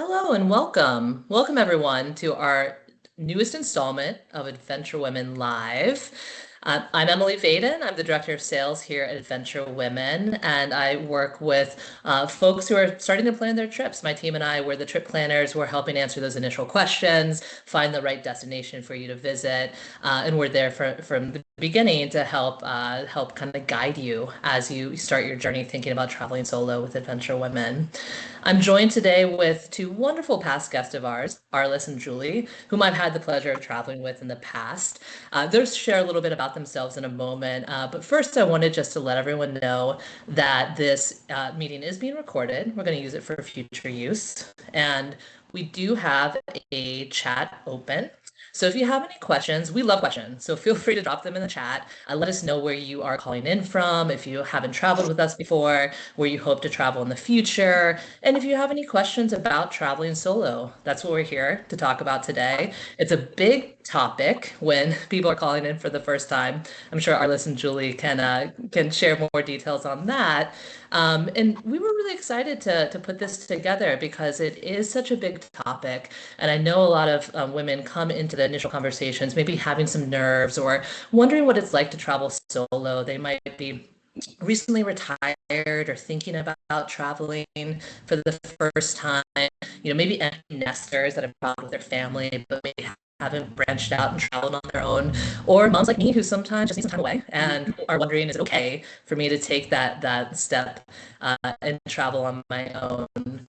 Hello and welcome. Welcome everyone to our newest installment of Adventure Women Live. I'm Emily Vaden. I'm the Director of Sales here at Adventure Women, and I work with folks who are starting to plan their trips. My team and I, we're the trip planners. We're helping answer those initial questions, find the right destination for you to visit, and we're there from the beginning to help kind of guide you as you start your journey thinking about traveling solo with Adventure Women. I'm joined today with two wonderful past guests of ours, Arlis and Julie, whom I've had the pleasure of traveling with in the past. They'll share a little bit about themselves in a moment, but first I wanted just to let everyone know that this meeting is being recorded. We're going to use it for future use, and we do have a chat open. So if you have any questions, we love questions. So feel free to drop them in the chat. Let us know where you are calling in from, if you haven't traveled with us before, where you hope to travel in the future, and if you have any questions about traveling solo. That's what we're here to talk about today. It's a big topic when people are calling in for the first time. I'm sure Arliss and Julie can share more details on that. And we were really excited to put this together because it is such a big topic. And I know a lot of women come into the initial conversations maybe having some nerves or wondering what it's like to travel solo. They might be recently retired or thinking about traveling for the first time, maybe empty nesters that have traveled with their family, but maybe haven't branched out and traveled on their own, or moms like me who sometimes just need some time away and are wondering, is it okay for me to take that step and travel on my own?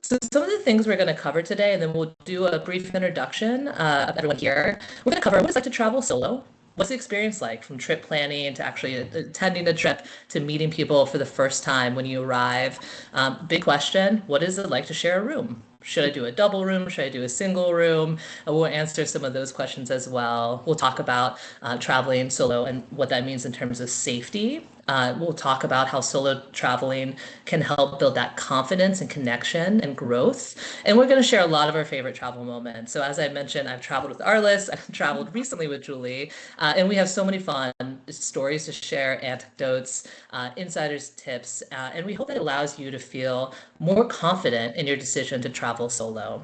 So some of the things we're going to cover today, and then we'll do a brief introduction of everyone here. We're going to cover what it's like to travel solo. What's the experience like from trip planning to actually attending a trip to meeting people for the first time when you arrive? Big question, what is it like to share a room? Should I do a double room? Should I do a single room? We'll answer some of those questions as well. We'll talk about traveling solo and what that means in terms of safety. We'll talk about how solo traveling can help build that confidence and connection and growth. And we're going to share a lot of our favorite travel moments. So, as I mentioned, I've traveled with Arliss, I've traveled recently with Julie, and we have so many fun stories to share, anecdotes, insiders' tips, and we hope that allows you to feel more confident in your decision to travel solo.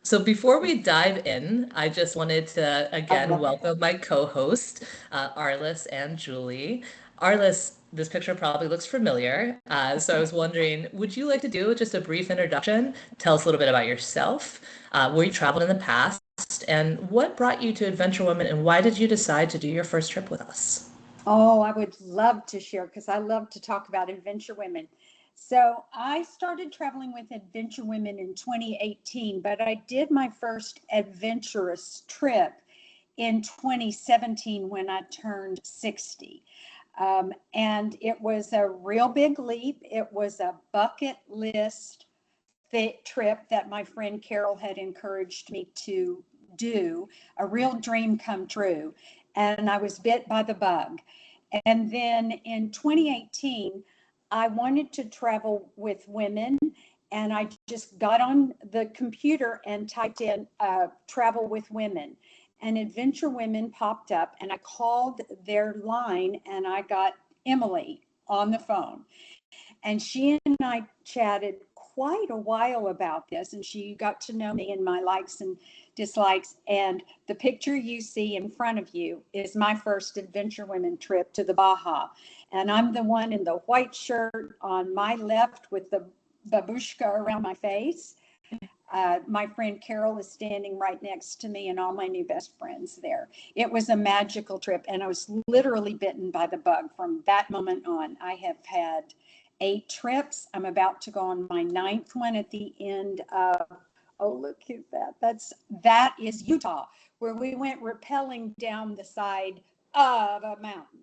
So before we dive in, I just wanted to again welcome my co-host, Arliss and Julie. Arliss, this picture probably looks familiar. So I was wondering, would you like to do just a brief introduction? Tell us a little bit about yourself, where you traveled in the past, and what brought you to Adventure Women, and why did you decide to do your first trip with us? Oh, I would love to share because I love to talk about Adventure Women. So I started traveling with Adventure Women in 2018, but I did my first adventurous trip in 2017 when I turned 60. And it was a real big leap. It was a bucket list trip that my friend Carol had encouraged me to do, a real dream come true. And I was bit by the bug. And then in 2018, I wanted to travel with women, and I just got on the computer and typed in travel with women. And Adventure Women popped up, and I called their line, and I got Emily on the phone. And she and I chatted quite a while about this, and she got to know me and my likes and dislikes. And the picture you see in front of you is my first Adventure Women trip to the Baja. And I'm the one in the white shirt on my left with the babushka around my face. My friend Carol is standing right next to me, and all my new best friends there. It was a magical trip, and I was literally bitten by the bug from that moment on. I have had 8 trips. I'm about to go on my 9th one at the end of, oh, look at that. That is Utah, where we went rappelling down the side of a mountain.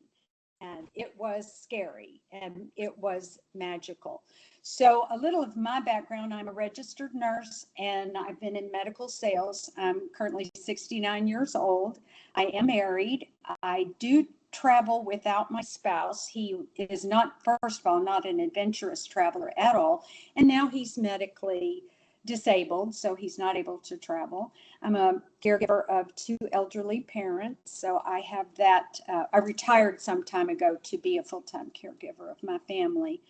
And it was scary and it was magical. So a little of my background, I'm a registered nurse and I've been in medical sales. I'm currently 69 years old. I am married. I do travel without my spouse. He is not, first of all, not an adventurous traveler at all. And now he's medically disabled, so he's not able to travel. I'm a caregiver of 2 elderly parents, so I have that. I retired some time ago to be a full-time caregiver of my family.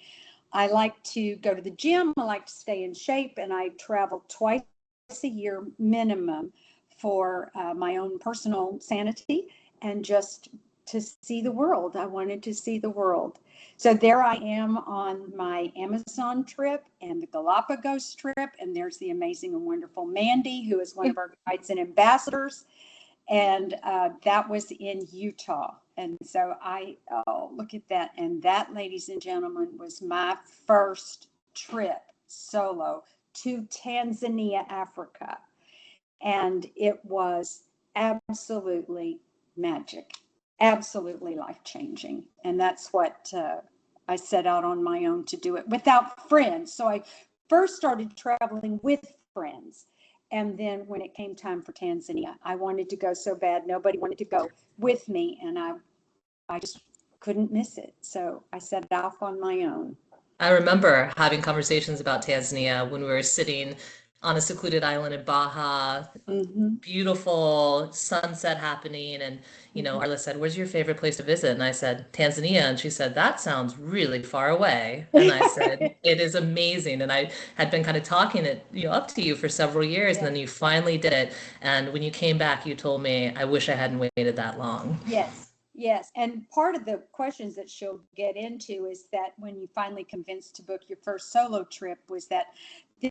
I like to go to the gym. I like to stay in shape, and I travel twice a year minimum for my own personal sanity and just to see the world. I wanted to see the world. So there I am on my Amazon trip and the Galapagos trip. And there's the amazing and wonderful Mandy, who is one of our guides and ambassadors. And that was in Utah. And so oh, look at that. And that, ladies and gentlemen, was my first trip solo to Tanzania, Africa. And it was absolutely magic, absolutely life-changing. And that's what I set out on my own to do it without friends. So I first started traveling with friends. And then when it came time for Tanzania, I wanted to go so bad. Nobody wanted to go with me. And I just couldn't miss it. So I set off on my own. I remember having conversations about Tanzania when we were sitting on a secluded island in Baja, Mm-hmm. beautiful sunset happening. And, Mm-hmm. Arla said, "Where's your favorite place to visit?" And I said, "Tanzania." And she said, "That sounds really far away." And I said, "It is amazing." And I had been kind of talking it, up to you for several years, and Yeah. then you finally did it. And when you came back, you told me, "I wish I hadn't waited that long." Yes, yes. And part of the questions that she'll get into is that when you finally convinced to book your first solo trip, was that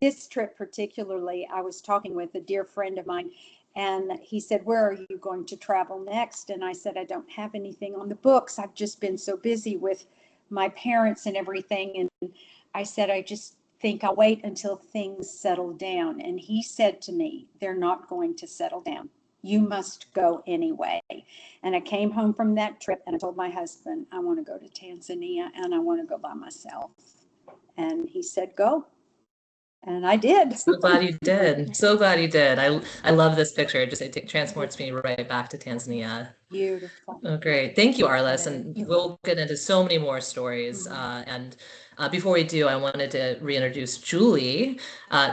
this trip particularly, I was talking with a dear friend of mine, and he said, "Where are you going to travel next?" And I said, "I don't have anything on the books. I've just been so busy with my parents and everything." And I said, "I just think I'll wait until things settle down." And he said to me, "They're not going to settle down. You must go anyway." And I came home from that trip and I told my husband, "I want to go to Tanzania and I want to go by myself." And he said, "Go." And I did. So glad you did. So glad you did. I love this picture. It transports me right back to Tanzania. Beautiful. Oh, great. Thank you, Arlis. And You're we'll get into so many more stories. welcome. And before we do, I wanted to reintroduce Julie.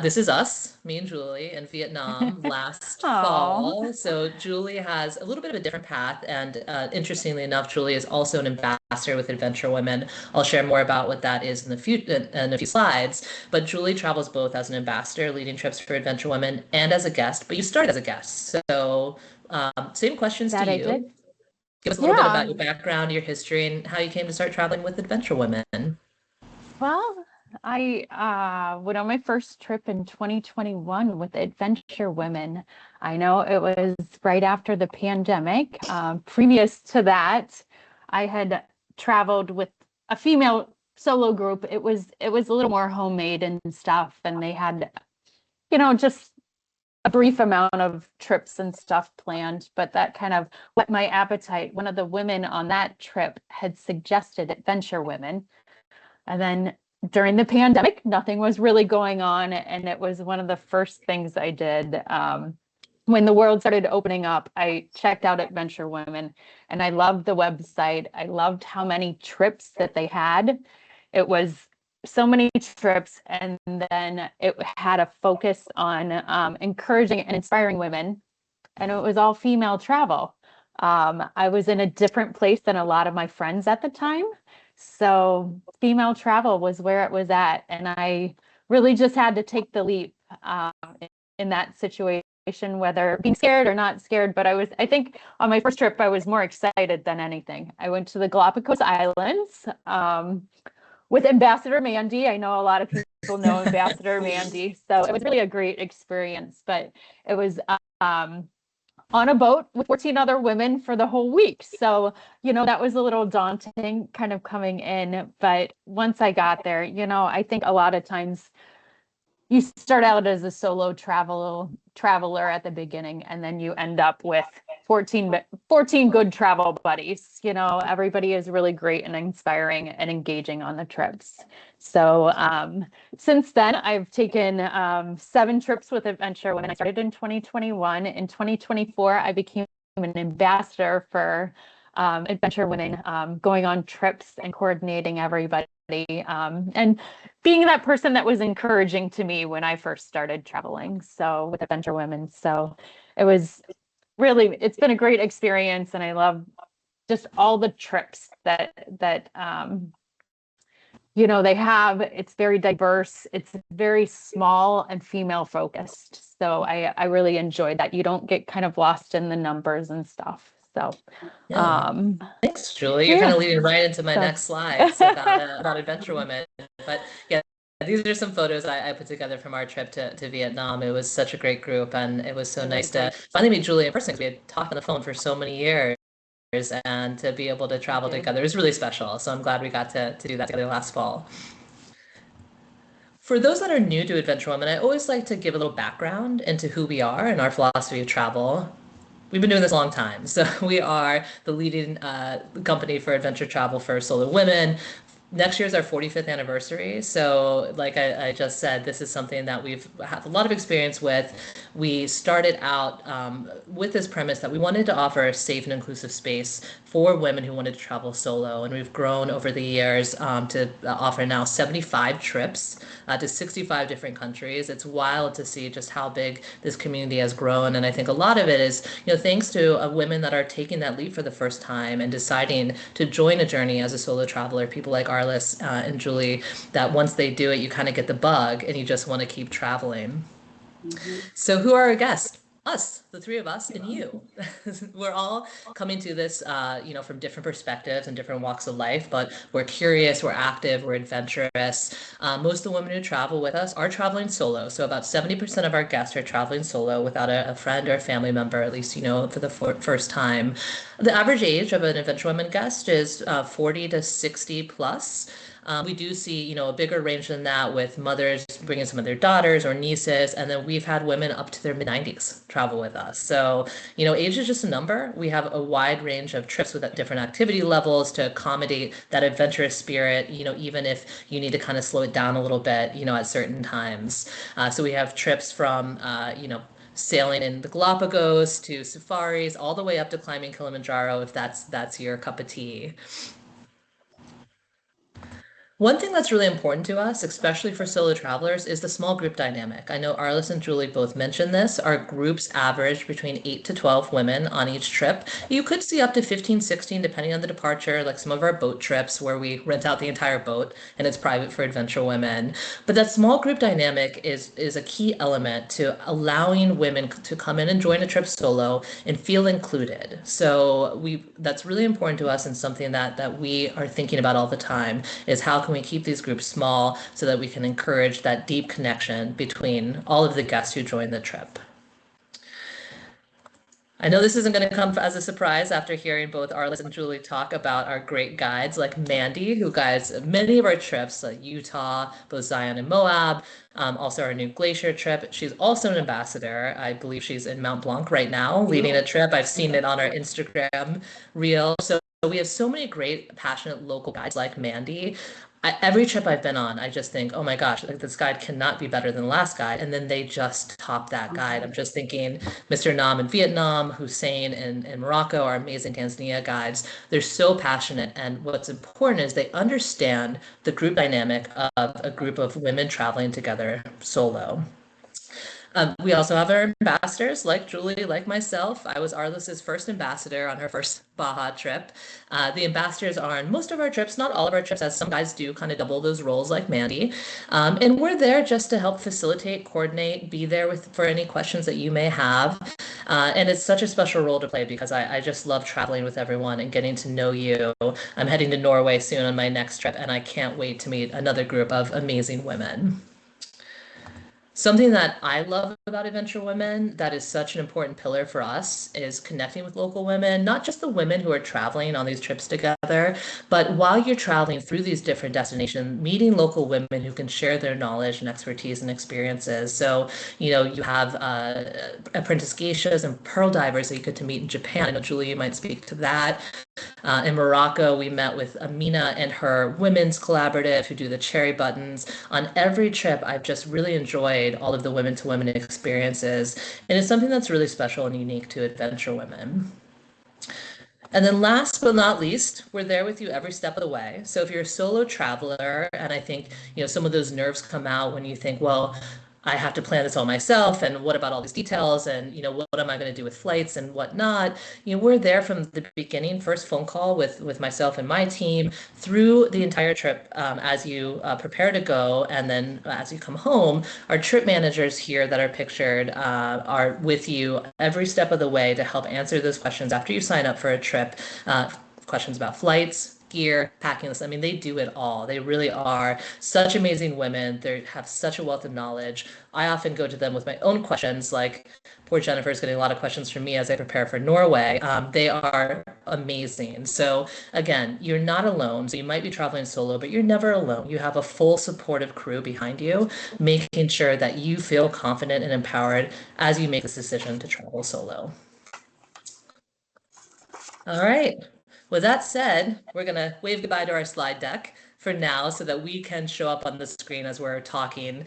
This is us, me and Julie, in Vietnam last Oh, fall. So Julie has a little bit of a different path. And interestingly enough, Julie is also an ambassador with Adventure Women. I'll share more about what that is in a few slides. But Julie travels both as an ambassador, leading trips for Adventure Women, and as a guest. But you started as a guest. So same questions to that I you. did. Give us a little bit Yeah. about your background, your history, and how you came to start traveling with Adventure Women. Well, I went on my first trip in 2021 with Adventure Women. I know it was right after the pandemic. Previous to that, I had traveled with a female solo group. It was a little more homemade and stuff, and they had, just a brief amount of trips and stuff planned, but that kind of whet my appetite. One of the women on that trip had suggested Adventure Women. And then during the pandemic, nothing was really going on. And it was one of the first things I did. When the world started opening up, I checked out Adventure Women and I loved the website. I loved how many trips that they had. It was so many trips, and then it had a focus on encouraging and inspiring women, and it was all female travel. I was in a different place than a lot of my friends at the time. So female travel was where it was at. And I really just had to take the leap in that situation, whether being scared or not scared. But I think on my first trip, I was more excited than anything. I went to the Galapagos Islands with Ambassador Mandy. I know a lot of people know Ambassador Mandy. So it was really a great experience. But it was on a boat with 14 other women for the whole week. So, that was a little daunting kind of coming in. But once I got there, I think a lot of times you start out as a solo traveler at the beginning, and then you end up with 14 good travel buddies. Everybody is really great and inspiring and engaging on the trips. So since then, I've taken 7 trips with Adventure Women. I started in 2021. In 2024, I became an ambassador for Adventure Women, going on trips and coordinating everybody. And being that person that was encouraging to me when I first started traveling. So with Adventure Women. So it's been a great experience, and I love just all the trips that it's very diverse. It's very small and female focused. So I really enjoyed that. You don't get kind of lost in the numbers and stuff. So, Yeah. Thanks, Julie. You're kind of leading right into my next slides about Adventure Women. But yeah, these are some photos I put together from our trip to Vietnam. It was such a great group, and it was so nice to finally meet Julie in person, because we had talked on the phone for so many years, and to be able to travel together is really special. So I'm glad we got to do that together last fall. For those that are new to Adventure Women, I always like to give a little background into who we are and our philosophy of travel. We've been doing this a long time. So we are the leading company for adventure travel for solo women. Next year is our 45th anniversary. So, like I just said, this is something that we've had a lot of experience with. We started out with this premise that we wanted to offer a safe and inclusive space for women who wanted to travel solo. And we've grown over the years to offer now 75 trips to 65 different countries. It's wild to see just how big this community has grown. And I think a lot of it is, thanks to women that are taking that leap for the first time and deciding to join a journey as a solo traveler. People like Arlis and Julie, that once they do it, you kind of get the bug and you just want to keep traveling. So who are our guests? Us, the three of us, and you. We're all coming to this, from different perspectives and different walks of life, but we're curious, we're active, we're adventurous. Most of the women who travel with us are traveling solo. So about 70% of our guests are traveling solo without a friend or a family member, at least, for the first time. The average age of an Adventure Women guest is 40 to 60 plus. We do see, a bigger range than that, with mothers bringing some of their daughters or nieces, and then we've had women up to their mid-90s travel with us. So, age is just a number. We have a wide range of trips with different activity levels to accommodate that adventurous spirit, even if you need to kind of slow it down a little bit, at certain times. So we have trips from, sailing in the Galapagos to safaris, all the way up to climbing Kilimanjaro, if that's your cup of tea. One thing that's really important to us, especially for solo travelers, is the small group dynamic. I know Arlis and Julie both mentioned this. Our groups average between 8 to 12 women on each trip. You could see up to 15, 16, depending on the departure, like some of our boat trips where we rent out the entire boat and it's private for Adventure Women. But that small group dynamic is a key element to allowing women to come in and join a trip solo and feel included. So that's really important to us, and something that we are thinking about all the time is how can we keep these groups small so that we can encourage that deep connection between all of the guests who join the trip. I know this isn't going to come as a surprise after hearing both Arlis and Julie talk about our great guides like Mandy, who guides many of our trips, like Utah, both Zion and Moab, also our new glacier trip. She's also an ambassador. I believe she's in Mount Blanc right now, leading a trip. I've seen it on our Instagram reel. So we have so many great, passionate local guides like Mandy. Every trip I've been on, I just think, oh my gosh, this guide cannot be better than the last guide. And then they just top that guide. I'm just thinking Mr. Nam in Vietnam, Hussein in Morocco, our amazing Tanzania guides. They're so passionate. And what's important is they understand the group dynamic of a group of women traveling together solo. We also have our ambassadors, like Julie, like myself. I was Arlis's first ambassador on her first Baja trip. The ambassadors are on most of our trips, not all of our trips, as some guys do kind of double those roles like Mandy. And we're there just to help facilitate, coordinate, be there for any questions that you may have. And it's such a special role to play because I just love traveling with everyone and getting to know you. I'm heading to Norway soon on my next trip, and I can't wait to meet another group of amazing women. Something that I love about Adventure Women that is such an important pillar for us is connecting with local women, not just the women who are traveling on these trips together, but while you're traveling through these different destinations, meeting local women who can share their knowledge and expertise and experiences. So, you have apprentice geishas and pearl divers that you get to meet in Japan. I know, Julie, you might speak to that. In Morocco, we met with Amina and her women's collaborative who do the cherry buttons. On every trip, I've just really enjoyed all of the women-to-women experiences, and it's something that's really special and unique to Adventure Women. And then last but not least, we're there with you every step of the way. So if you're a solo traveler, and I think, some of those nerves come out when you think, well, I have to plan this all myself, and what about all these details, and what am I going to do with flights and whatnot? We're there from the beginning, first phone call with myself and my team through the entire trip, as you prepare to go, and then as you come home, our trip managers here that are pictured are with you every step of the way to help answer those questions after you sign up for a trip. Questions about flights, gear, packing list. I mean, they do it all. They really are such amazing women. They have such a wealth of knowledge. I often go to them with my own questions, like poor Jennifer's getting a lot of questions from me as I prepare for Norway. They are amazing. So again, you're not alone. So you might be traveling solo, but you're never alone. You have a full supportive crew behind you, making sure that you feel confident and empowered as you make this decision to travel solo. All right. With that said, we're going to wave goodbye to our slide deck for now so that we can show up on the screen as we're talking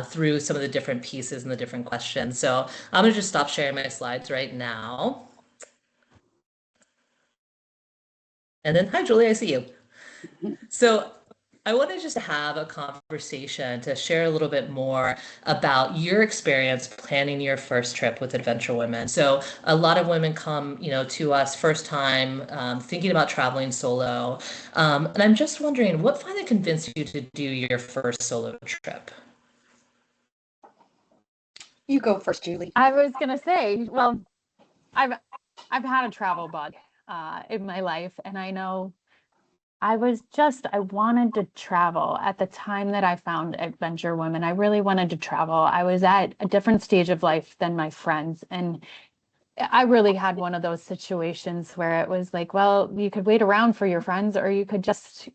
through some of the different pieces and the different questions. So I'm going to just stop sharing my slides right now. And then, hi, Julie, I see you. So I wanted just to have a conversation to share a little bit more about your experience planning your first trip with Adventure Women. So a lot of women come, to us first time thinking about traveling solo. And I'm just wondering, what finally convinced you to do your first solo trip? You go first, Julie. I was gonna say, well, I've had a travel bug in my life, and I know I wanted to travel at the time that I found Adventure Women. I really wanted to travel. I was at a different stage of life than my friends, and I really had one of those situations where it was like, well, you could wait around for your friends, or you could just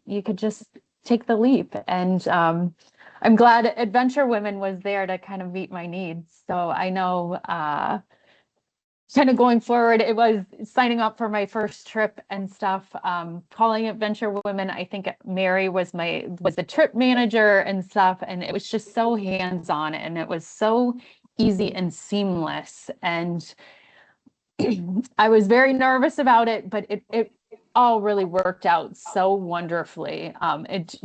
take the leap. And I'm glad Adventure Women was there to kind of meet my needs. So I know kind of going forward, it was signing up for my first trip and stuff. Calling Adventure Women, I think Mary was the trip manager and stuff, and it was just so hands-on, and it was so easy and seamless. And I was very nervous about it, but it all really worked out so wonderfully.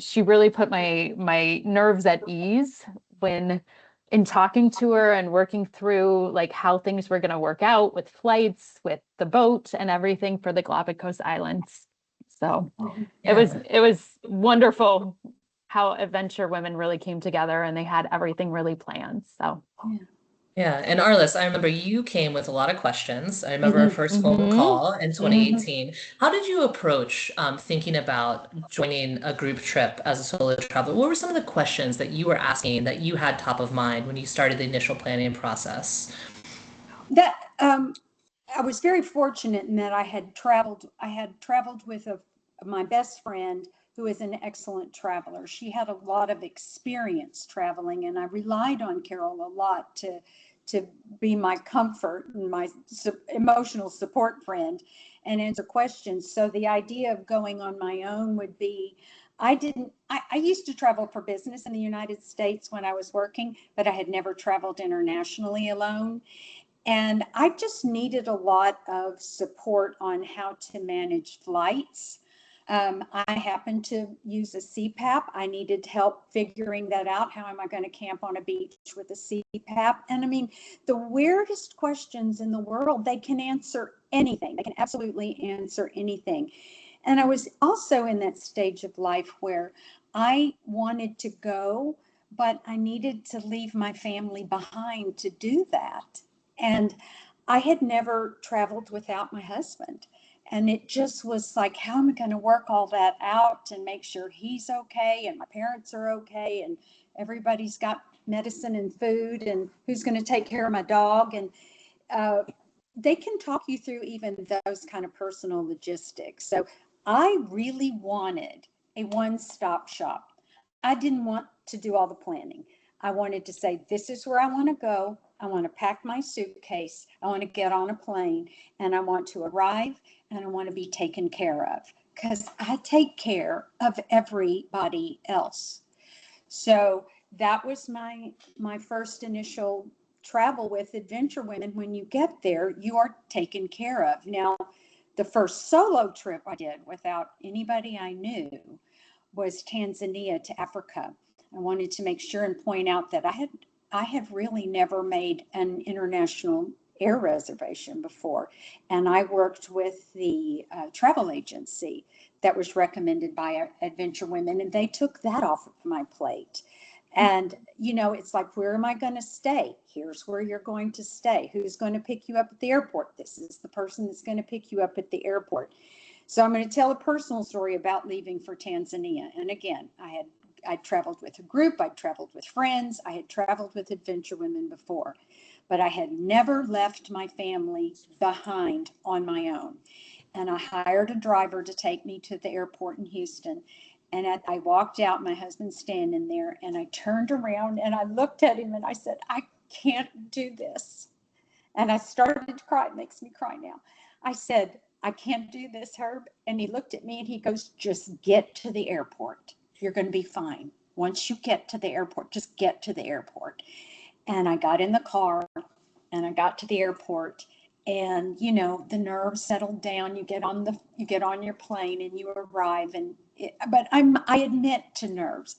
She really put my nerves at ease when in talking to her and working through like how things were going to work out with flights, with the boat and everything for the Galapagos Islands. So it was wonderful how Adventure Women really came together, and they had everything really planned. So Yeah, and Arlis, I remember you came with a lot of questions. I remember our first phone call in 2018. How did you approach thinking about joining a group trip as a solo traveler? What were some of the questions that you were asking that you had top of mind when you started the initial planning process? That I was very fortunate in that I had traveled with my best friend who is an excellent traveler. She had a lot of experience traveling, and I relied on Carol a lot to be my comfort and my emotional support friend and answer questions. So the idea of going on my own would be, I used to travel for business in the United States when I was working, but I had never traveled internationally alone. And I just needed a lot of support on how to manage flights. I happened to use a CPAP. I needed help figuring that out. How am I going to camp on a beach with a CPAP? And I mean, the weirdest questions in the world, they can answer anything. They can absolutely answer anything. And I was also in that stage of life where I wanted to go, but I needed to leave my family behind to do that. And I had never traveled without my husband. And it just was like, how am I going to work all that out and make sure he's okay and my parents are okay and everybody's got medicine and food and who's going to take care of my dog? And they can talk you through even those kind of personal logistics. So I really wanted a one-stop shop. I didn't want to do all the planning. I wanted to say, this is where I want to go. I want to pack my suitcase. I want to get on a plane, and I want to arrive, and I want to be taken care of, because I take care of everybody else. So that was my first initial travel with Adventure Women. When you get there, you are taken care of. Now, the first solo trip I did without anybody I knew was Tanzania to Africa. I wanted to make sure and point out that I had I had really never made an international air reservation before. And I worked with the travel agency that was recommended by Adventure Women, and they took that off of my plate. And, you know, it's like, where am I going to stay? Here's where you're going to stay. Who's going to pick you up at the airport? This is the person that's going to pick you up at the airport. So I'm going to tell a personal story about leaving for Tanzania. And again, I traveled with a group, I traveled with friends, I had traveled with Adventure Women before, but I had never left my family behind on my own. And I hired a driver to take me to the airport in Houston. And I walked out, my husband's standing there, and I turned around and I looked at him and I said, I can't do this. And I started to cry. It makes me cry now. I said, I can't do this, Herb. And he looked at me and he goes, just get to the airport. You're going to be fine. Once you get to the airport, just get to the airport. And I got in the car and I got to the airport, and, you know, the nerves settled down. You get on your plane and you arrive, but I admit to nerves.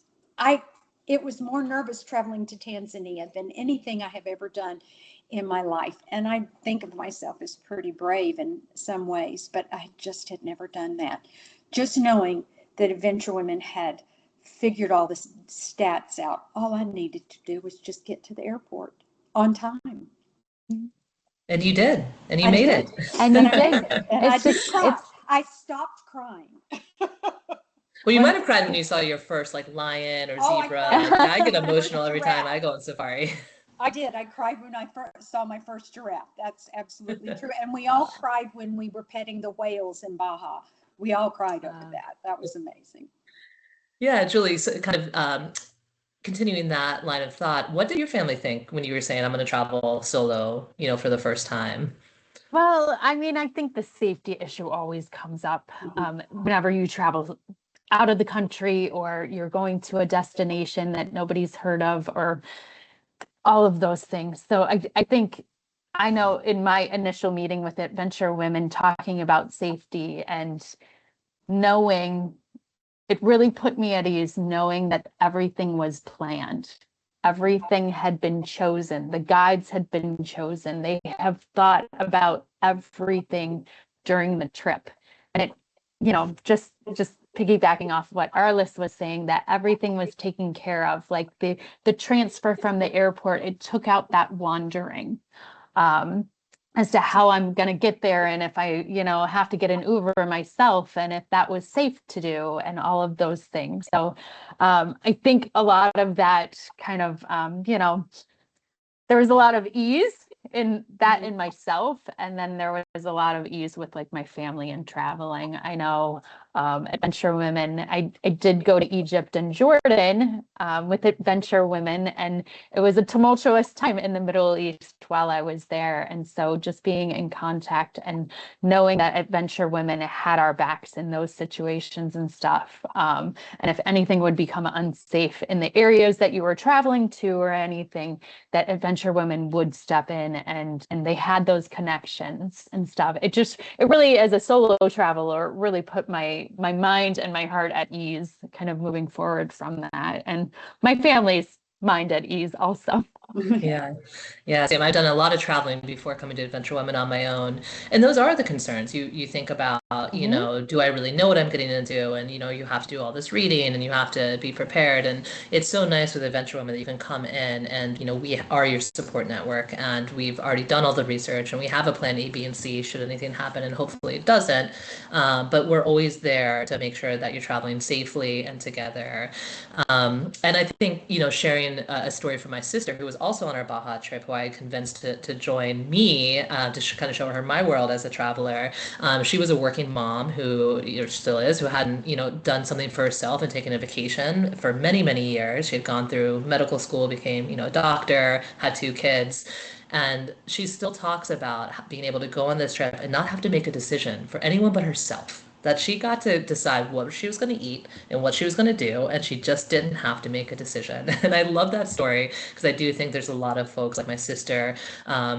It was more nervous traveling to Tanzania than anything I have ever done in my life. And I think of myself as pretty brave in some ways, but I just had never done that. Just knowing that Adventure Women had figured all the stats out, all I needed to do was just get to the airport on time. And you did, and you made it. And you did. And I did cry. I stopped crying. Well, you might have cried when you saw your first like lion or zebra. I get emotional every time I go on safari. I did. I cried when I first saw my first giraffe. That's absolutely true. And we all cried when we were petting the whales in Baja. We all cried over that. That was amazing. Yeah, Julie, so kind of continuing that line of thought, what did your family think when you were saying, I'm going to travel solo, you know, for the first time? Well, I mean, I think the safety issue always comes up whenever you travel out of the country or you're going to a destination that nobody's heard of, or all of those things. So I think I know in my initial meeting with Adventure Women, talking about safety and knowing, it really put me at ease knowing that everything was planned. Everything had been chosen. The guides had been chosen. They have thought about everything during the trip. And it, you know, just piggybacking off what Arlis was saying, that everything was taken care of. Like the transfer from the airport, it took out that wandering. As to how I'm going to get there, and if I, you know, have to get an Uber myself, and if that was safe to do, and all of those things. So I think a lot of that kind of, you know, there was a lot of ease in that in myself, and then there was a lot of ease with like my family and traveling. I know Adventure Women, I did go to Egypt and Jordan with Adventure Women, and it was a tumultuous time in the Middle East while I was there. And so just being in contact and knowing that Adventure Women had our backs in those situations and stuff, and if anything would become unsafe in the areas that you were traveling to or anything, that Adventure Women would step in, and they had those connections and stuff. It really, as a solo traveler, really put my mind and my heart at ease, kind of moving forward from that, and my family's mind at ease also. Yeah, same. I've done a lot of traveling before coming to Adventure Women on my own, and those are the concerns. You think about, you know, do I really know what I'm getting into? And you know, you have to do all this reading, and you have to be prepared. And it's so nice with Adventure Women that you can come in, and you know, we are your support network, and we've already done all the research, and we have a plan A, B, and C should anything happen, and hopefully it doesn't. But we're always there to make sure that you're traveling safely and together. And I think, you know, sharing a story from my sister who was also on our Baja trip, who I convinced to join me to kind of show her my world as a traveler. She was a working mom who, you know, still is, who hadn't, you know, done something for herself and taken a vacation for many, many years. She had gone through medical school, became, you know, a doctor, had 2 kids. And she still talks about being able to go on this trip and not have to make a decision for anyone but herself. That she got to decide what she was going to eat and what she was going to do, and she just didn't have to make a decision. And I love that story because I do think there's a lot of folks like my sister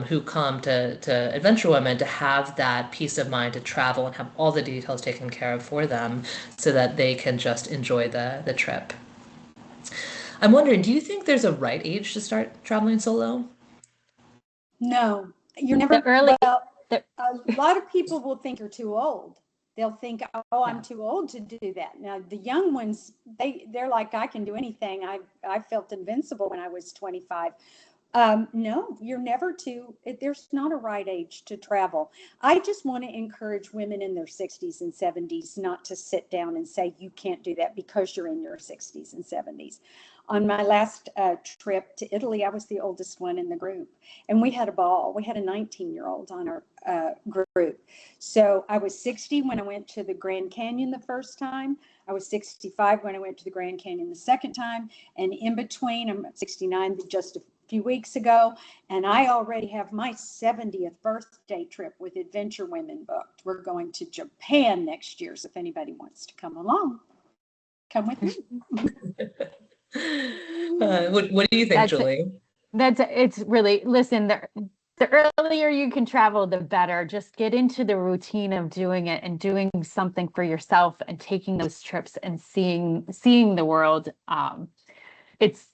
who come to Adventure Women to have that peace of mind to travel and have all the details taken care of for them so that they can just enjoy the trip. I'm wondering, do you think there's a right age to start traveling solo? No, you're The never, early, well, the, a lot of people will think you're too old. They'll think, oh, I'm Yeah. too old to do that. Now, the young ones, they're like, I can do anything. I felt invincible when I was 25. No, you're never too, there's not a right age to travel. I just want to encourage women in their 60s and 70s not to sit down and say, you can't do that because you're in your 60s and 70s. On my last trip to Italy, I was the oldest one in the group, and we had a ball. We had a 19-year-old on our group. So I was 60 when I went to the Grand Canyon the first time. I was 65 when I went to the Grand Canyon the second time. And in between, I'm 69 just a few weeks ago, and I already have my 70th birthday trip with Adventure Women booked. We're going to Japan next year, so if anybody wants to come along, come with me. What do you think, that's Julie? it's really, listen, the earlier you can travel, the better. Just get into the routine of doing it and doing something for yourself and taking those trips and seeing the world. It's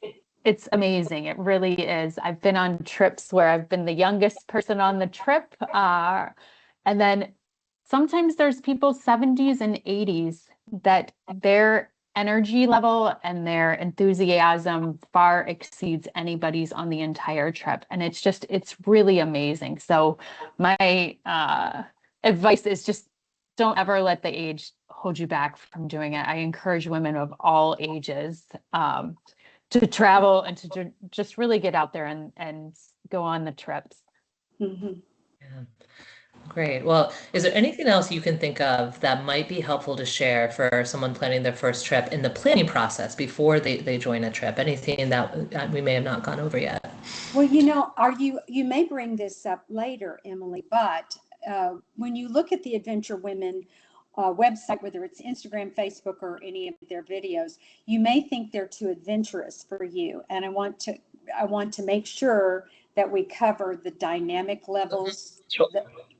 it's amazing. It really is. I've been on trips where I've been the youngest person on the trip. And then sometimes there's people 70s and 80s that their energy level and their enthusiasm far exceeds anybody's on the entire trip. And it's really amazing. So my advice is just don't ever let the age hold you back from doing it. I encourage women of all ages to travel and to just really get out there and go on the trips. Mm-hmm. Yeah. Great. Well, is there anything else you can think of that might be helpful to share for someone planning their first trip in the planning process before they join a trip? Anything that we may have not gone over yet? Well, you may bring this up later, Emily, but when you look at the Adventure Women website, whether it's Instagram, Facebook, or any of their videos, you may think they're too adventurous for you. And I want to make sure that we cover the dynamic levels, Sure.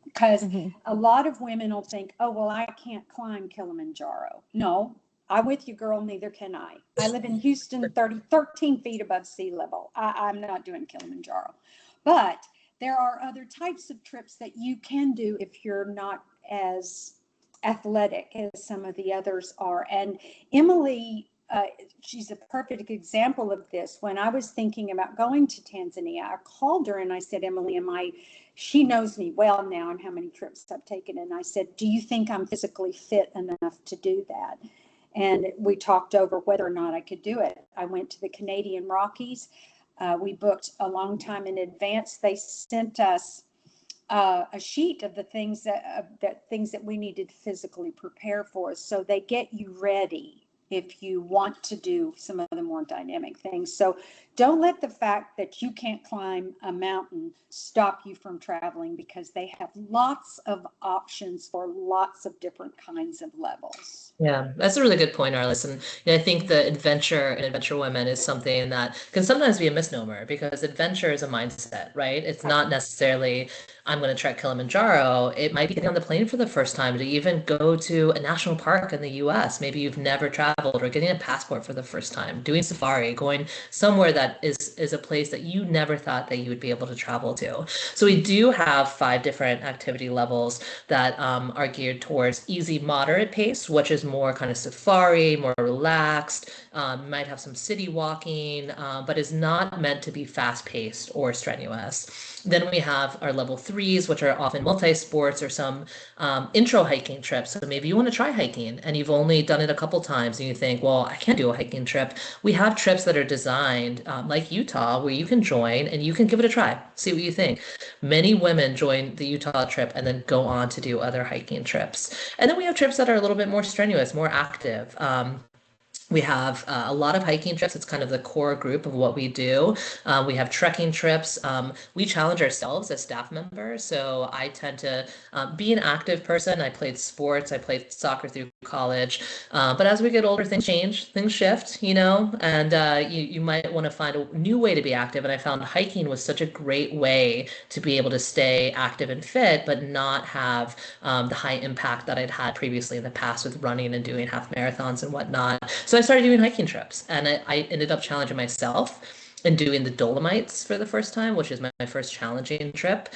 because Mhm. a lot of women will think, oh, well, I can't climb Kilimanjaro. No, I'm with you, girl. Neither can I. I live in Houston, 13 feet above sea level. I'm not doing Kilimanjaro. But there are other types of trips that you can do if you're not as athletic as some of the others are. And Emily, she's a perfect example of this. When I was thinking about going to Tanzania, I called her and I said, Emily, she knows me well now and how many trips I've taken. And I said, do you think I'm physically fit enough to do that? And we talked over whether or not I could do it. I went to the Canadian Rockies. We booked a long time in advance. They sent us a sheet of the things that we needed to physically prepare for. So they get you ready if you want to do some of the more dynamic things. So don't let the fact that you can't climb a mountain stop you from traveling, because they have lots of options for lots of different kinds of levels. Yeah, that's a really good point, Arlis. And I think the adventure and adventure women is something that can sometimes be a misnomer, because adventure is a mindset, right? It's not necessarily, I'm going to trek Kilimanjaro. It might be getting on the plane for the first time to even go to a national park in the US. Maybe you've never traveled, or getting a passport for the first time, doing safari, going somewhere that is a place that you never thought that you would be able to travel to. So we do have 5 different activity levels that are geared towards easy, moderate pace, which is more kind of safari, more relaxed, might have some city walking, but is not meant to be fast paced or strenuous. Then we have our level 3s, which are often multi-sports or some intro hiking trips. So maybe you want to try hiking and you've only done it a couple times and you think, well, I can't do a hiking trip. We have trips that are designed like Utah, where you can join and you can give it a try, see what you think. Many women join the Utah trip and then go on to do other hiking trips. And then we have trips that are a little bit more strenuous, more active. We have a lot of hiking trips. It's kind of the core group of what we do. We have trekking trips. We challenge ourselves as staff members. So I tend to be an active person. I played sports. I played soccer through college. But as we get older, things change, things shift, and you might want to find a new way to be active. And I found hiking was such a great way to be able to stay active and fit, but not have the high impact that I'd had previously in the past with running and doing half marathons and whatnot. So I started doing hiking trips, and I ended up challenging myself and doing the Dolomites for the first time, which is my first challenging trip.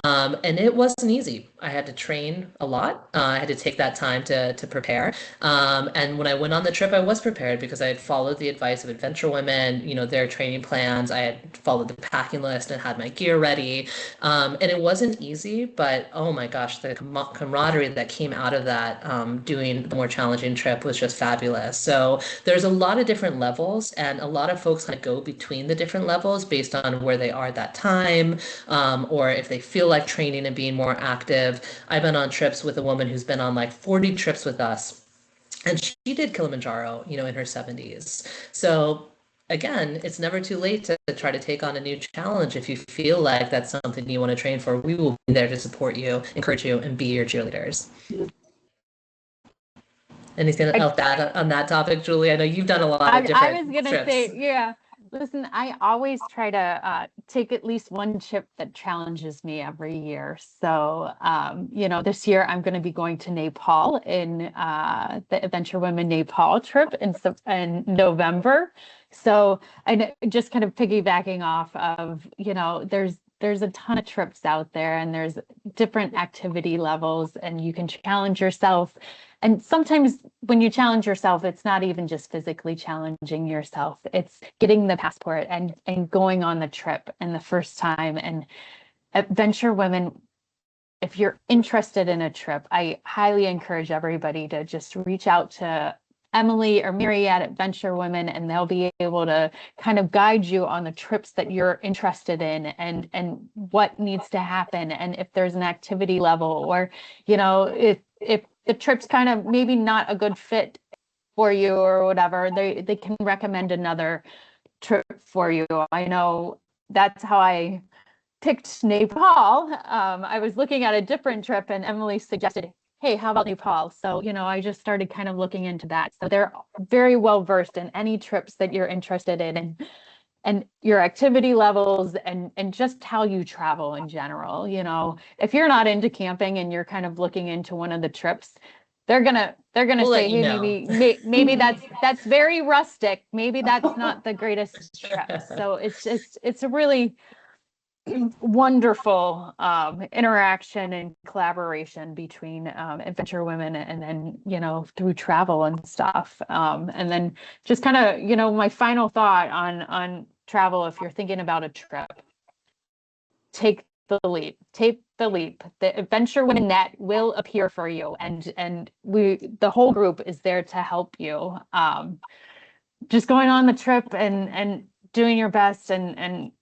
And it wasn't easy. I had to train a lot. I had to take that time to prepare. And when I went on the trip, I was prepared because I had followed the advice of Adventure Women, their training plans. I had followed the packing list and had my gear ready. And it wasn't easy, but oh my gosh, the camaraderie that came out of that, doing the more challenging trip was just fabulous. So there's a lot of different levels, and a lot of folks kind of go between the different levels based on where they are at that time, or if they feel like training and being more active. I've been on trips with a woman who's been on like 40 trips with us, and she did Kilimanjaro, in her 70s. So again, it's never too late to try to take on a new challenge. If you feel like that's something you want to train for, we will be there to support you, encourage you, and be your cheerleaders. Anything else to add on that topic, Julie? I know you've done a lot of different I was gonna trips. say, yeah. Listen, I always try to take at least one trip that challenges me every year. So, this year I'm going to be going to Nepal in the Adventure Women Nepal trip in November. So, I just kind of piggybacking off of, there's a ton of trips out there, and there's different activity levels, and you can challenge yourself. And sometimes when you challenge yourself, it's not even just physically challenging yourself. It's getting the passport and going on the trip and the first time. And Adventure Women, if you're interested in a trip, I highly encourage everybody to just reach out to Emily or Mary at Adventure Women, and they'll be able to kind of guide you on the trips that you're interested in, and what needs to happen, and if there's an activity level, or if the trip's kind of maybe not a good fit for you or whatever, they can recommend another trip for you. I know that's how I picked Nepal. I was looking at a different trip, and Emily suggested, hey, how about Nepal? So, I just started kind of looking into that. So they're very well versed in any trips that you're interested in, and your activity levels, and just how you travel in general. If you're not into camping and you're kind of looking into one of the trips, they're gonna We'll say, let you hey, know. maybe that's very rustic. Maybe that's not the greatest trip. So it's a really wonderful interaction and collaboration between Adventure Women, and then through travel and stuff, and then just kind of my final thought on travel: if you're thinking about a trip, take the leap. The Adventure Women net will appear for you, and the whole group is there to help you. Just going on the trip and doing your best, and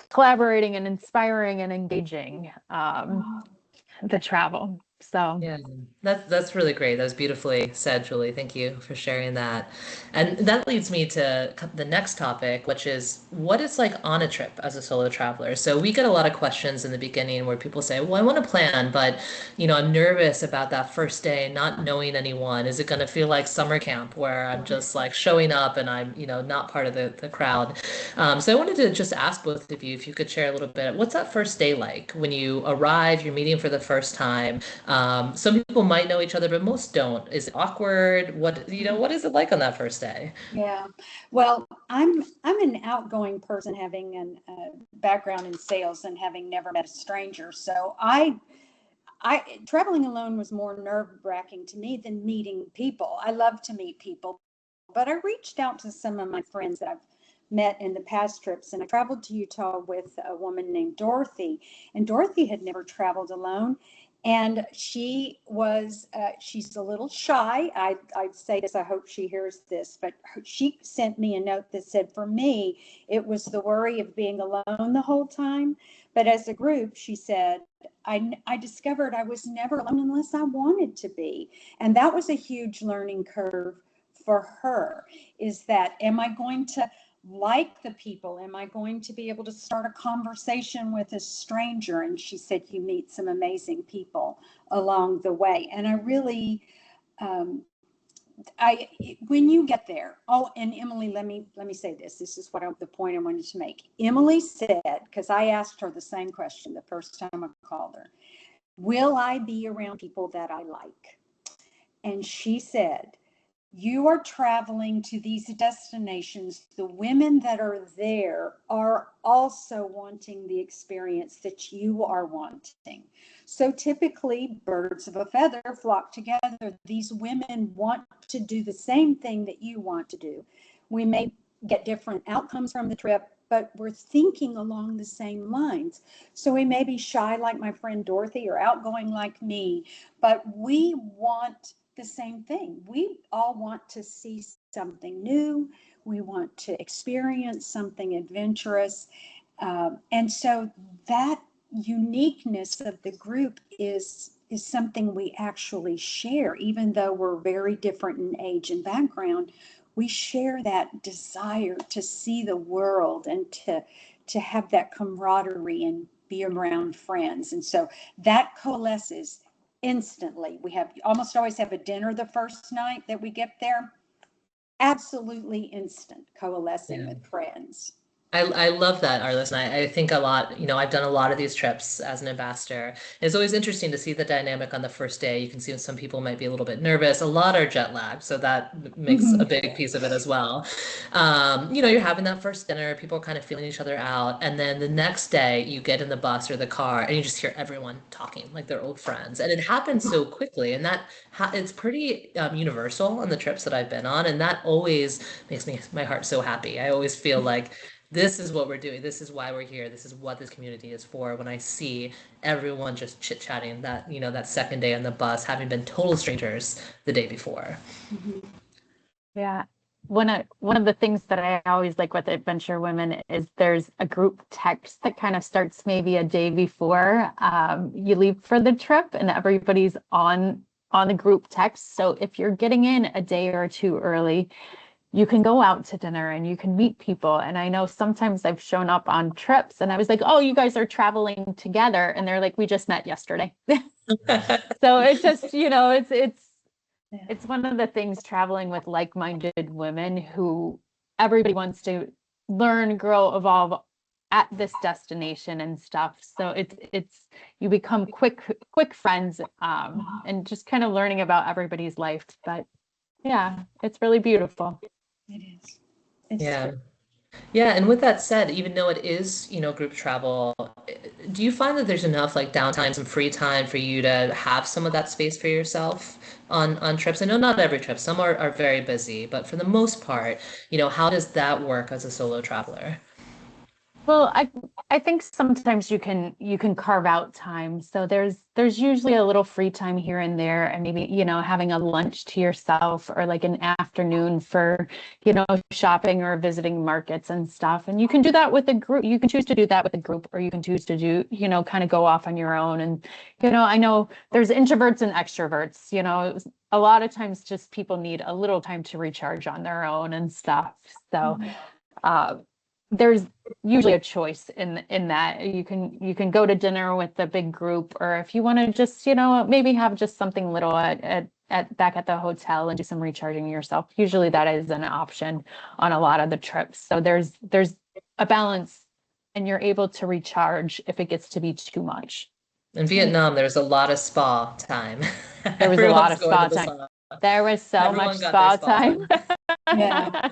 collaborating and inspiring and engaging the travel. So Yeah, that's really great. That was beautifully said, Julie. Thank you for sharing that. And that leads me to the next topic, which is what it's like on a trip as a solo traveler. So we get a lot of questions in the beginning where people say, "Well, I want to plan, but I'm nervous about that first day, not knowing anyone. Is it going to feel like summer camp where I'm just like showing up and I'm, not part of the crowd?" So I wanted to just ask both of you if you could share a little bit. What's that first day like when you arrive, you're meeting for the first time? Some people might know each other, but most don't. Is it awkward? What is it like on that first day? Yeah. Well, I'm an outgoing person, having a background in sales and having never met a stranger. So I traveling alone was more nerve-wracking to me than meeting people. I love to meet people, but I reached out to some of my friends that I've met in the past trips, and I traveled to Utah with a woman named Dorothy, and Dorothy had never traveled alone. And she's a little shy. I'd say this, I hope she hears this, but she sent me a note that said, for me, it was the worry of being alone the whole time. But as a group, she said, I discovered I was never alone unless I wanted to be. And that was a huge learning curve for her, is that, am I going to like the people? Am I going to be able to start a conversation with a stranger? And she said, you meet some amazing people along the way. And I really, when you get there, oh, and Emily, let me say this. This is the point I wanted to make. Emily said, because I asked her the same question the first time I called her, will I be around people that I like? And she said, You are traveling to these destinations. The women that are there are also wanting the experience that you are wanting. So typically, birds of a feather flock together. These women want to do the same thing that you want to do. We may get different outcomes from the trip, but we're thinking along the same lines. So we may be shy like my friend Dorothy or outgoing like me, but we want the same thing. We all want to see something new. We want to experience something adventurous. And so that uniqueness of the group is something we actually share, even though we're very different in age and background. We share that desire to see the world and to have that camaraderie and be around friends. And so that coalesces instantly. We have almost always have a dinner the first night that we get there. Absolutely instant coalescing with friends. I love that, Arlis, and I think a lot, I've done a lot of these trips as an ambassador. It's always interesting to see the dynamic on the first day. You can see some people might be a little bit nervous. A lot are jet lagged, so that makes a big piece of it as well. You're having that first dinner, people are kind of feeling each other out, and then the next day you get in the bus or the car and you just hear everyone talking like they're old friends, and it happens so quickly, and it's pretty universal on the trips that I've been on, and that always makes my heart so happy. I always feel like this is what we're doing. This is why we're here. This is what this community is for. When I see everyone just chit-chatting that second day on the bus, having been total strangers the day before. Yeah. One of the things that I always like with Adventure Women is there's a group text that kind of starts maybe a day before you leave for the trip, and everybody's on the group text. So if you're getting in a day or two early, you can go out to dinner and you can meet people. And I know sometimes I've shown up on trips and I was like, oh, you guys are traveling together. And they're like, we just met yesterday. So it's just, it's one of the things traveling with like-minded women who everybody wants to learn, grow, evolve at this destination and stuff. So it's you become quick friends and just kind of learning about everybody's life. But yeah, it's really beautiful. It is. It's Yeah. Yeah, and with that said, even though it is, group travel, do you find that there's enough like downtime, some free time for you to have some of that space for yourself on trips? I know not every trip, some are very busy, but for the most part, how does that work as a solo traveler? Well, I think sometimes you can carve out time. So there's usually a little free time here and there, and maybe, having a lunch to yourself or like an afternoon for, shopping or visiting markets and stuff. And you can do that with a group. You can choose to do that with a group, or you can choose to do, kind of go off on your own. And, I know there's introverts and extroverts, a lot of times just people need a little time to recharge on their own and stuff. So, there's usually a choice in that you can go to dinner with the big group, or if you want to just maybe have just something little at back at the hotel and do some recharging yourself. Usually that is an option on a lot of the trips. So there's a balance, and you're able to recharge if it gets to be too much. In Vietnam, there's a lot of spa time. There was a lot of Everyone's going to spa the time. spa. There was so Everyone much got their spa spa time. Yeah.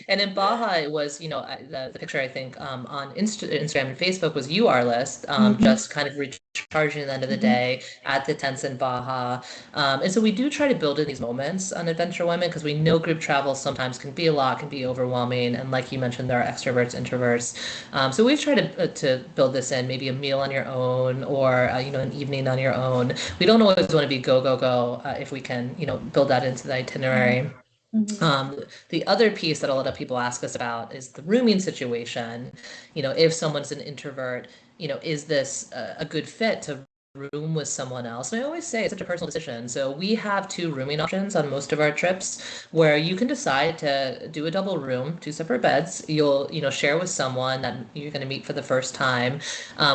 And in Baja, it was, the picture I think on Instagram and Facebook was you, Arlis, just kind of recharging at the end of the day at the tents in Baja. And so we do try to build in these moments on Adventure Women, because we know group travel sometimes can be a lot, can be overwhelming. And like you mentioned, there are extroverts, introverts. So we've tried to build this in, maybe a meal on your own, or, an evening on your own. We don't always want to be go, go, go if we can, build that into the itinerary. The other piece that a lot of people ask us about is the rooming situation. If someone's an introvert, is this a good fit to room with someone else? And I always say it's such a personal decision. So we have two rooming options on most of our trips, where you can decide to do a double room, two separate beds. You'll, share with someone that you're going to meet for the first time.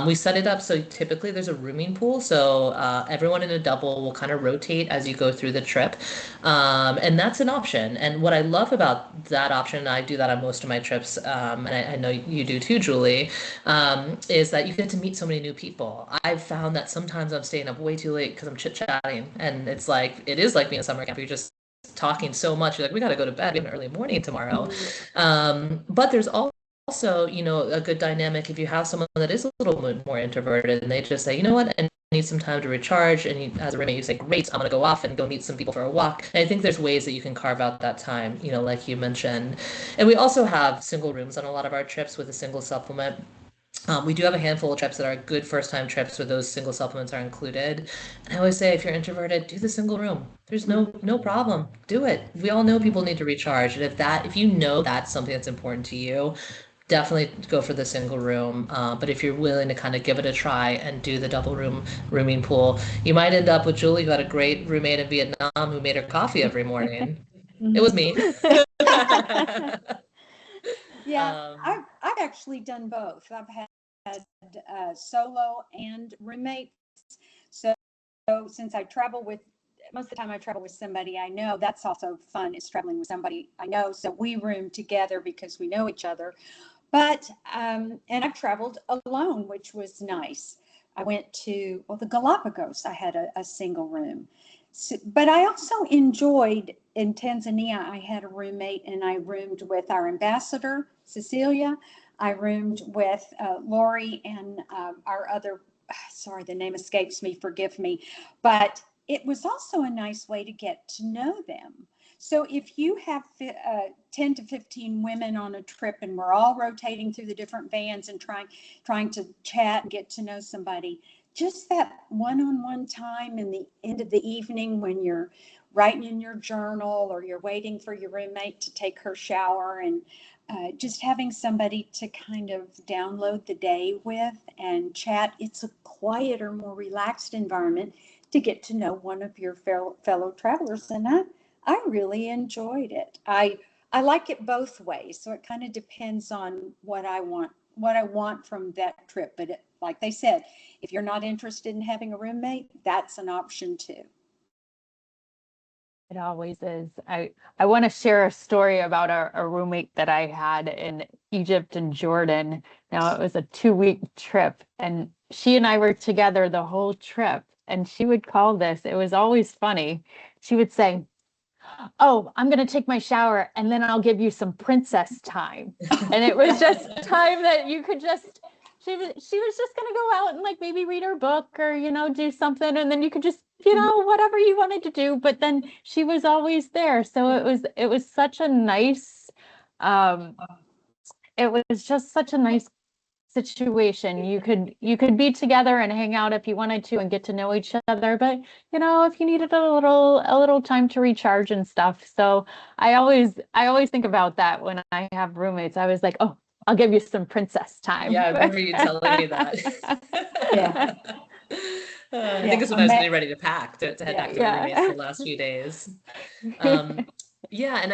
We set it up so typically there's a rooming pool. So everyone in a double will kind of rotate as you go through the trip. And that's an option. And what I love about that option, and I do that on most of my trips, and I know you do too, Julie, is that you get to meet so many new people. I've found that sometimes I'm staying up way too late because I'm chit-chatting, and it is like being a summer camp. You're just talking so much, you're like, we got to go to bed. We have an early morning tomorrow. But there's also, a good dynamic if you have someone that is a little bit more introverted and they just say, you know what, I need some time to recharge. And as a roommate, you say, great, I'm going to go off and go meet some people for a walk. And I think there's ways that you can carve out that time, like you mentioned. And we also have single rooms on a lot of our trips with a single supplement. We do have a handful of trips that are good first time trips where those single supplements are included. And I always say, if you're introverted, do the single room. There's no problem. Do it. We all know people need to recharge. And if you know that's something that's important to you, definitely go for the single room. But if you're willing to kind of give it a try and do the double rooming pool, you might end up with Julie, who had a great roommate in Vietnam who made her coffee every morning. It was me. Yeah, I've actually done both. I've had solo and roommates. So since I travel with, most of the time I travel with somebody I know, that's also fun, is traveling with somebody I know. So we room together because we know each other. But, and I've traveled alone, which was nice. I went to, the Galapagos. I had a single room. So, but I also enjoyed, in Tanzania, I had a roommate and I roomed with our ambassador, Cecilia. I roomed with Lori and our other, sorry, the name escapes me, forgive me. But it was also a nice way to get to know them. So if you have 10 to 15 women on a trip and we're all rotating through the different vans and trying to chat and get to know somebody, just that one-on-one time in the end of the evening when you're writing in your journal or you're waiting for your roommate to take her shower, and just having somebody to kind of download the day with and chat. It's a quieter, more relaxed environment to get to know one of your fellow travelers. And I really enjoyed it. I like it both ways. So it kind of depends on what I want from that trip. But like they said, if you're not interested in having a roommate, that's an option too. It always is. I want to share a story about a roommate that I had in Egypt and Jordan. Now, it was a 2-week trip, and she and I were together the whole trip. And she would call this, it was always funny. She would say, oh, I'm going to take my shower and then I'll give you some princess time. And it was just time that you could just, she was just going to go out and like maybe read her book or, do something. And then you could just, whatever you wanted to do. But then she was always there. So it was such a nice, it was just such a nice situation. You could be together and hang out if you wanted to and get to know each other, but if you needed a little time to recharge and stuff. So I always think about that when I have roommates. I was like, oh, I'll give you some princess time. Yeah, I remember you telling me that. Yeah. I think it's when I was getting ready to pack to head back to my roommates for the last few days. Yeah, and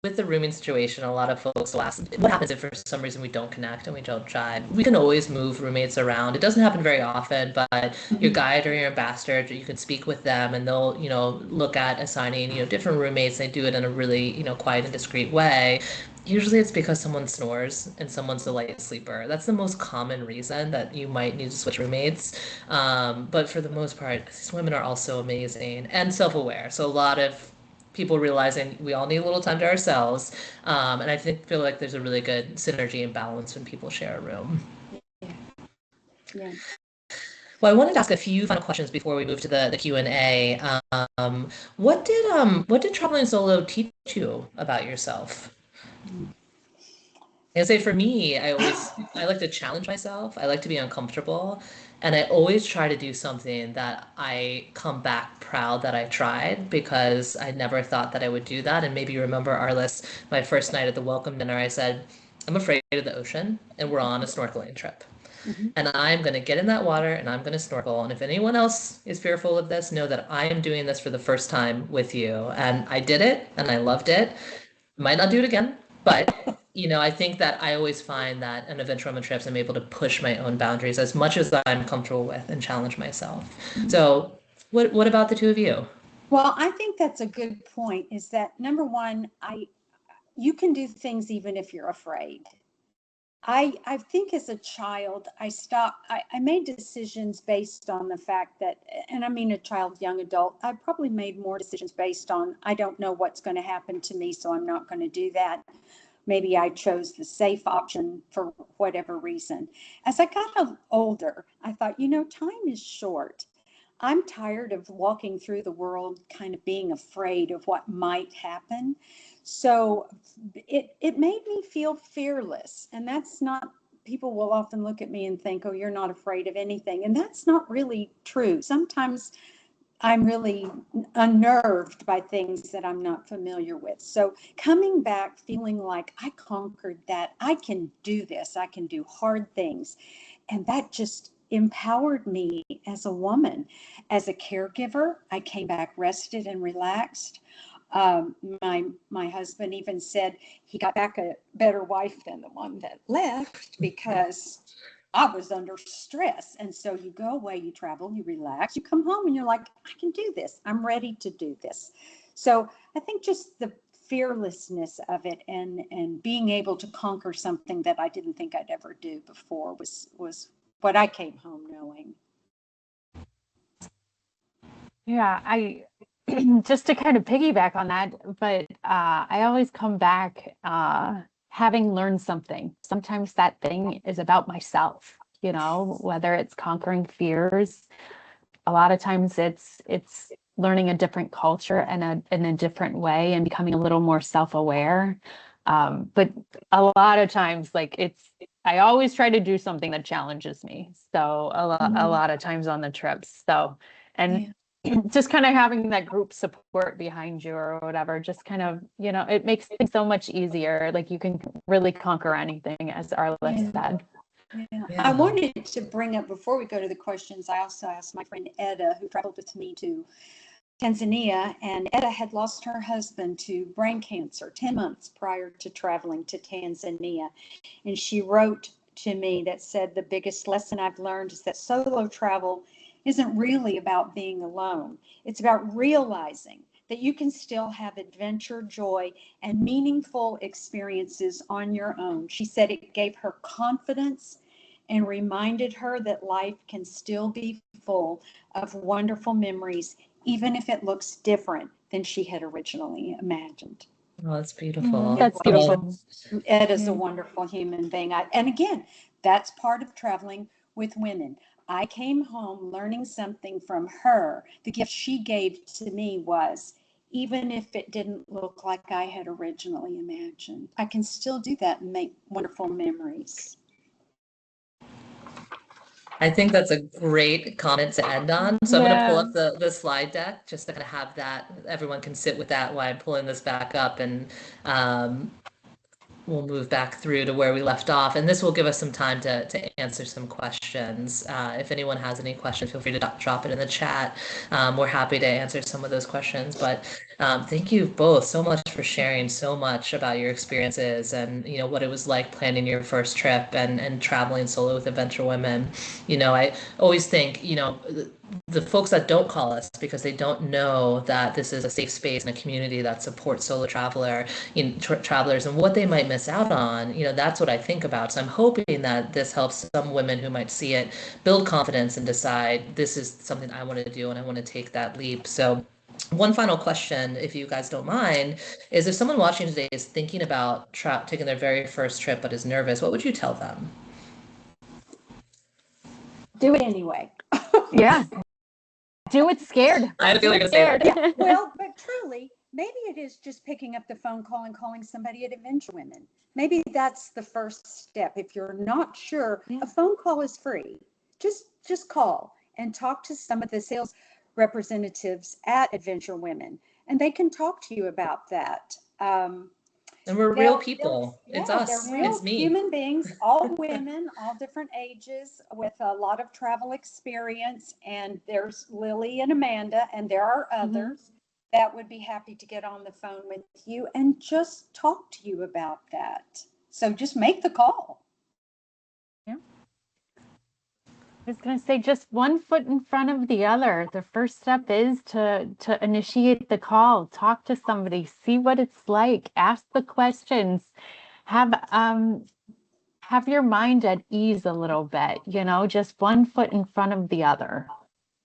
with the rooming situation, a lot of folks will ask, what happens if for some reason we don't connect and we don't jive? We can always move roommates around. It doesn't happen very often, but your guide or your ambassador, you can speak with them and they'll, look at assigning, different roommates. They do it in a really, quiet and discreet way. Usually it's because someone snores and someone's a light sleeper. That's the most common reason that you might need to switch roommates. But for the most part, these women are also amazing and self-aware. So a lot of people realizing we all need a little time to ourselves. And I feel like there's a really good synergy and balance when people share a room. Yeah. Well, I wanted to ask a few final questions before we move to the Q&A. What did traveling solo teach you about yourself? And say for me, I like to challenge myself. I like to be uncomfortable. And I always try to do something that I come back proud that I tried, because I never thought that I would do that. And maybe you remember, Arlis, my first night at the welcome dinner, I said, I'm afraid of the ocean and we're on a snorkeling trip. And I'm going to get in that water and I'm going to snorkel. And if anyone else is fearful of this, know that I am doing this for the first time with you. And I did it and I loved it. Might not do it again, but I think that I always find that on AdventureWomen trips, I'm able to push my own boundaries as much as I'm comfortable with and challenge myself. So what about the two of you? Well, I think that's a good point, is that number one, you can do things even if you're afraid. I think as a child, I made decisions based on the fact that, and I mean a child, young adult, I probably made more decisions based on, I don't know what's going to happen to me, so I'm not going to do that. Maybe I chose the safe option for whatever reason. As I got older, I thought, time is short. I'm tired of walking through the world kind of being afraid of what might happen. So it made me feel fearless. And that's not, people will often look at me and think, oh, you're not afraid of anything. And that's not really true. Sometimes I'm really unnerved by things that I'm not familiar with. So coming back feeling like I conquered that, I can do this, I can do hard things. And that just empowered me as a woman. As a caregiver, I came back rested and relaxed. My husband even said he got back a better wife than the one that left because I was under stress. And so you go away, you travel, you relax, you come home and you're like, I can do this. I'm ready to do this. So I think just the fearlessness of it and being able to conquer something that I didn't think I'd ever do before was what I came home knowing. Yeah, I just to kind of piggyback on that, but I always come back having learned something. Sometimes that thing is about myself, whether it's conquering fears. A lot of times it's learning a different culture and in a different way and becoming a little more self-aware. But a lot of times, I always try to do something that challenges me. So a lot of times on the trips. So, and just kind of having that group support behind you or whatever, just kind of, it makes things so much easier. Like you can really conquer anything, as Arlis said. Yeah. I wanted to bring up, before we go to the questions, I also asked my friend Etta, who traveled with me to Tanzania, and Etta had lost her husband to brain cancer 10 months prior to traveling to Tanzania. And she wrote to me that said, the biggest lesson I've learned is that solo travel isn't really about being alone. It's about realizing that you can still have adventure, joy, and meaningful experiences on your own. She said it gave her confidence and reminded her that life can still be full of wonderful memories, even if it looks different than she had originally imagined. Oh, that's beautiful. That's beautiful. Ed is a wonderful human being. And again, that's part of traveling with women. I came home learning something from her. The gift she gave to me was, even if it didn't look like I had originally imagined, I can still do that and make wonderful memories. I think that's a great comment to end on. So I'm going to pull up the slide deck just to kind of have that. Everyone can sit with that while I'm pulling this back up, and we'll move back through to where we left off. And this will give us some time to answer some questions. If anyone has any questions, feel free to drop it in the chat. We're happy to answer some of those questions. But thank you both so much for sharing so much about your experiences and what it was like planning your first trip and traveling solo with Adventure Women. I always think the folks that don't call us because they don't know that this is a safe space and a community that supports solo travelers and what they might miss out on. That's what I think about. So I'm hoping that this helps some women who might see it build confidence and decide this is something I want to do and I want to take that leap. So one final question, if you guys don't mind, is if someone watching today is thinking about taking their very first trip but is nervous, what would you tell them? Do it anyway. Yeah. Do it scared. I feel like you're gonna say that. Yeah. Well, but truly, maybe it is just picking up the phone call and calling somebody at Adventure Women. Maybe that's the first step. If you're not sure, a phone call is free. Just call and talk to some of the sales representatives at Adventure Women, and they can talk to you about that. And we're real people. It's us. They're real it's me. human beings, all women, all different ages, with a lot of travel experience. And there's Lily and Amanda, and there are others that would be happy to get on the phone with you and just talk to you about that. So just make the call. Yeah. I was going to say, just one foot in front of the other. The first step is to initiate the call, talk to somebody, see what it's like, ask the questions, have have your mind at ease a little bit, just one foot in front of the other.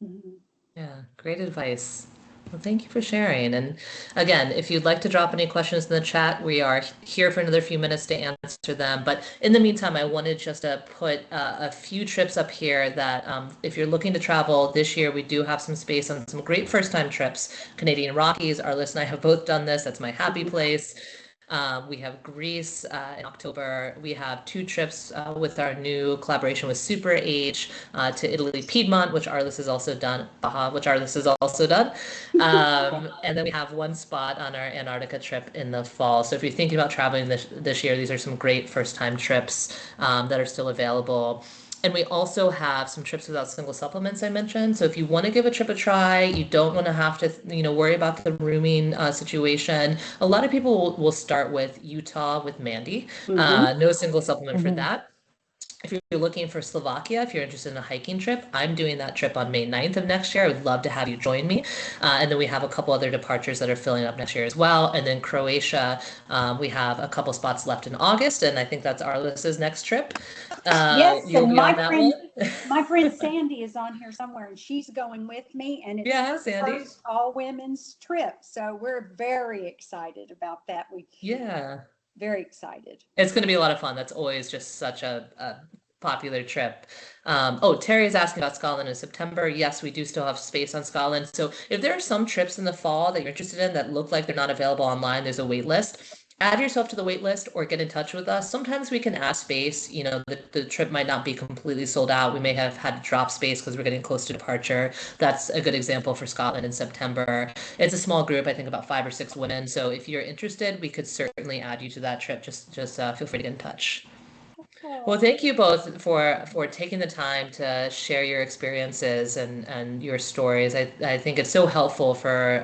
Mhm. Yeah, great advice. Well, thank you for sharing. And again, if you'd like to drop any questions in the chat, we are here for another few minutes to answer them. But in the meantime, I wanted just to put a few trips up here that if you're looking to travel this year, we do have some space on some great first-time trips. Canadian Rockies, Arlis and I have both done this. That's my happy place. We have Greece in October. We have 2 trips with our new collaboration with Super H to Italy, Piedmont, which Arlis has also done, which Arlis has also done. And then we have 1 spot on our Antarctica trip in the fall. So if you're thinking about traveling this year, these are some great first-time trips that are still available. And we also have some trips without single supplements I mentioned. So if you want to give a trip a try, you don't want to have to, worry about the rooming situation. A lot of people will start with Utah with Mandy. No single supplement for that. If you're looking for Slovakia, if you're interested in a hiking trip, I'm doing that trip on May 9th of next year. I would love to have you join me. And then we have a couple other departures that are filling up next year as well. And then Croatia, we have a couple spots left in August, and I think that's Arlis's next trip. Yes, You'll and be on that one. my friend Sandy is on here somewhere, and she's going with me, and it's Yeah, her Sandy. first all women's trip. So we're very excited about that. Yeah. Very excited. It's going to be a lot of fun. That's always just such a popular trip. Terry is asking about Scotland in September. Yes, we do still have space on Scotland. So if there are some trips in the fall that you're interested in that look like they're not available online, there's a wait list. Add yourself to the wait list or get in touch with us. Sometimes we can add space. The trip might not be completely sold out. We may have had to drop space because we're getting close to departure. That's a good example for Scotland in September. It's a small group, I think about 5 or 6 women. So if you're interested, we could certainly add you to that trip. Just feel free to get in touch. Well, thank you both for taking the time to share your experiences and your stories. I think it's so helpful for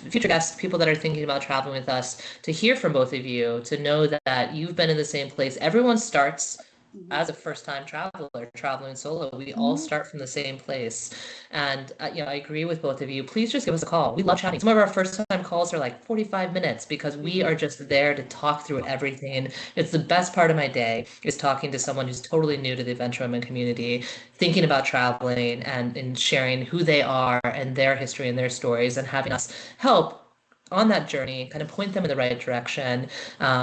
future guests, people that are thinking about traveling with us, to hear from both of you, to know that you've been in the same place. Everyone starts as a first-time traveler, traveling solo. We all start from the same place. And I agree with both of you. Please just give us a call. We love chatting. Some of our first-time calls are like 45 minutes because we are just there to talk through everything. It's the best part of my day is talking to someone who's totally new to the Adventure Women community, thinking about traveling and sharing who they are and their history and their stories, and having us help on that journey, kind of point them in the right direction,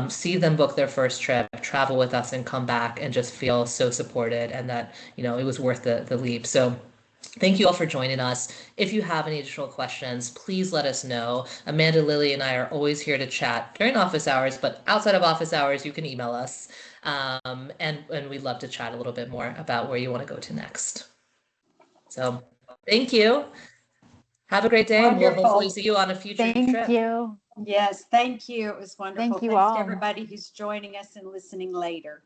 see them book their first trip, travel with us, and come back and just feel so supported, and that it was worth the leap. So thank you all for joining us. If you have any additional questions, please let us know. Amanda, Lily, and I are always here to chat during office hours, but outside of office hours, you can email us. And we'd love to chat a little bit more about where you want to go to next. So thank you. Have a great day, and we'll hopefully see you on a future trip. Thank you. Yes, thank you. It was wonderful. Thank you Thanks all. to everybody who's joining us and listening later.